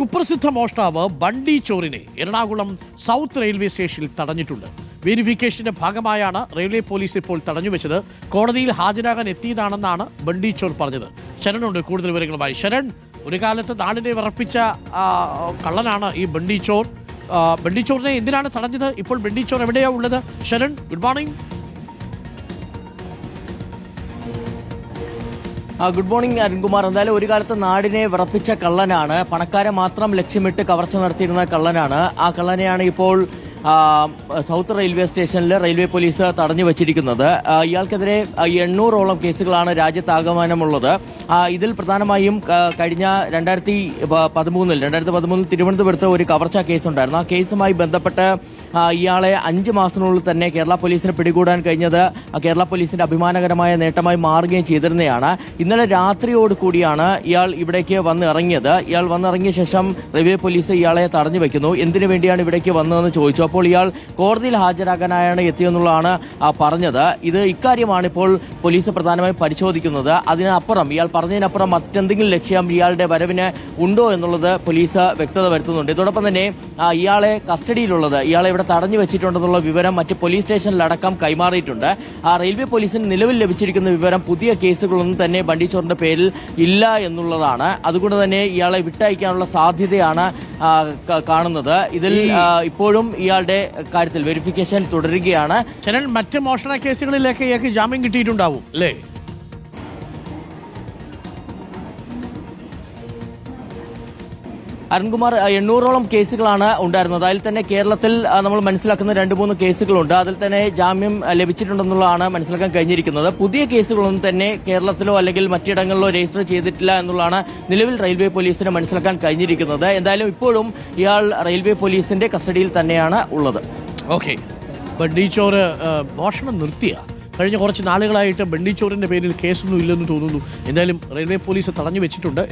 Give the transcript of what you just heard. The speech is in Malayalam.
കുപ്രസിദ്ധ മോഷ്ടാവ് ബണ്ടി ചോറിനെ എറണാകുളം സൗത്ത് റെയിൽവേ സ്റ്റേഷനിൽ തടഞ്ഞിട്ടുണ്ട്. വെരിഫിക്കേഷന്റെ ഭാഗമായാണ് റെയിൽവേ പോലീസ് ഇപ്പോൾ തടഞ്ഞുവെച്ചത്. കോടതിയിൽ ഹാജരാകാൻ എത്തിയതാണെന്നാണ് ബണ്ടി ചോർ പറഞ്ഞത്. ശരണുണ്ട് കൂടുതൽ വിവരങ്ങളുമായി. ശരൺ, ഒരു കാലത്ത് നാടിനെ വിറപ്പിച്ച കള്ളനാണ് ഈ ബണ്ടി ചോർ. ബണ്ടി ചോറിനെ എന്തിനാണ് തടഞ്ഞത്? ഇപ്പോൾ ബണ്ടി ചോർ എവിടെയാണ് ഉള്ളത്? Sharan, good morning. Good morning Arunkumar. എന്തായാലും ഒരു കാലത്ത് നാടിനെ വിറപ്പിച്ച കള്ളനാണ്, പണക്കാരെ മാത്രം ലക്ഷ്യമിട്ട് കവർച്ച നടത്തിയിരുന്ന കള്ളനാണ്. ആ കള്ളനെയാണ് ഇപ്പോൾ സൗത്ത് റെയിൽവേ സ്റ്റേഷനിൽ റെയിൽവേ പോലീസ് തടഞ്ഞു വച്ചിരിക്കുന്നത്. ഇയാൾക്കെതിരെ 800ഓളം കേസുകളാണ് രാജ്യത്താകമാനമുള്ളത്. ഇതിൽ പ്രധാനമായും കഴിഞ്ഞ 2013 തിരുവനന്തപുരത്ത് ഒരു കവർച്ചാ കേസുണ്ടായിരുന്നു. ആ കേസുമായി ബന്ധപ്പെട്ട് ഇയാളെ 5 മാസത്തിനുള്ളിൽ തന്നെ കേരള പോലീസിന് പിടികൂടാൻ കഴിഞ്ഞത് കേരള പോലീസിന്റെ അഭിമാനകരമായ നേട്ടമായി മാറുകയും ചെയ്തിരുന്നതാണ്. ഇന്നലെ രാത്രിയോട് കൂടിയാണ് ഇയാൾ ഇവിടേക്ക് വന്നിറങ്ങിയത്. ഇയാൾ വന്നിറങ്ങിയ ശേഷം റെയിൽവേ പോലീസ് ഇയാളെ തടഞ്ഞു വയ്ക്കുന്നു. എന്തിനു വേണ്ടിയാണ് ഇവിടേക്ക് വന്നതെന്ന് ചോദിച്ചു. അപ്പോൾ ഇയാൾ കോടതിയിൽ ഹാജരാകാനായാണ് എത്തിയെന്നുള്ളതാണ് പറഞ്ഞത്. ഇക്കാര്യമാണ് ഇപ്പോൾ പോലീസ് പ്രധാനമായും പരിശോധിക്കുന്നത്. അതിനപ്പുറം ഇയാൾ പറഞ്ഞതിനപ്പുറം മറ്റെന്തെങ്കിലും ലക്ഷ്യം ഇയാളുടെ വരവിന് ഉണ്ടോ എന്നുള്ളത് പോലീസ് വ്യക്തത വരുത്തുന്നുണ്ട്. ഇതോടൊപ്പം തന്നെ ഇയാളെ കസ്റ്റഡിയിലുള്ളത്, ഇയാളെ ഇവിടെ തടഞ്ഞു വെച്ചിട്ടുണ്ടെന്നുള്ള വിവരം മറ്റ് പോലീസ് സ്റ്റേഷനിലടക്കം കൈമാറിയിട്ടുണ്ട്. റെയിൽവേ പോലീസിന് നിലവിൽ ലഭിച്ചിരിക്കുന്ന വിവരം പുതിയ കേസുകളൊന്നും തന്നെ ബണ്ടി ചോറിന്റെ പേരിൽ ഇല്ല എന്നുള്ളതാണ്. അതുകൊണ്ട് തന്നെ ഇയാളെ വിട്ടയക്കാനുള്ള സാധ്യതയാണ് കാണുന്നത്. ഇതിൽ ഇപ്പോഴും ഇയാളുടെ കാര്യത്തിൽ വെരിഫിക്കേഷൻ തുടരുകയാണ്. ശരൺ, മറ്റ് മോഷണ കേസുകളിലേക്ക് ഇയാൾക്ക് ജാമ്യം കിട്ടിയിട്ടുണ്ടാവും അല്ലേ? അരുൺകുമാർ, 800ഓളം കേസുകളാണ് ഉണ്ടായിരുന്നത്. അതിൽ തന്നെ കേരളത്തിൽ നമ്മൾ മനസ്സിലാക്കുന്ന 2-3 കേസുകളുണ്ട്. അതിൽ തന്നെ ജാമ്യം ലഭിച്ചിട്ടുണ്ടെന്നുള്ളതാണ് മനസ്സിലാക്കാൻ കഴിഞ്ഞിരിക്കുന്നത്. പുതിയ കേസുകളൊന്നും തന്നെ കേരളത്തിലോ അല്ലെങ്കിൽ മറ്റിടങ്ങളിലോ രജിസ്റ്റർ ചെയ്തിട്ടില്ല എന്നുള്ളതാണ് നിലവിൽ റെയിൽവേ പോലീസിന് മനസ്സിലാക്കാൻ കഴിഞ്ഞിരിക്കുന്നത്. എന്തായാലും ഇപ്പോഴും ഇയാൾ റെയിൽവേ പോലീസിന്റെ കസ്റ്റഡിയിൽ തന്നെയാണ് ഉള്ളത്. ഓക്കെ, ബണ്ടി ചോർ മോഷണം നിർത്തിയ കഴിഞ്ഞ കുറച്ച് നാളുകളായിട്ട് ബണ്ടി ചോറിന്റെ പേരിൽ കേസൊന്നും ഇല്ലെന്ന് തോന്നുന്നു. എന്തായാലും റെയിൽവേ പോലീസ് തടഞ്ഞു വെച്ചിട്ടുണ്ട്.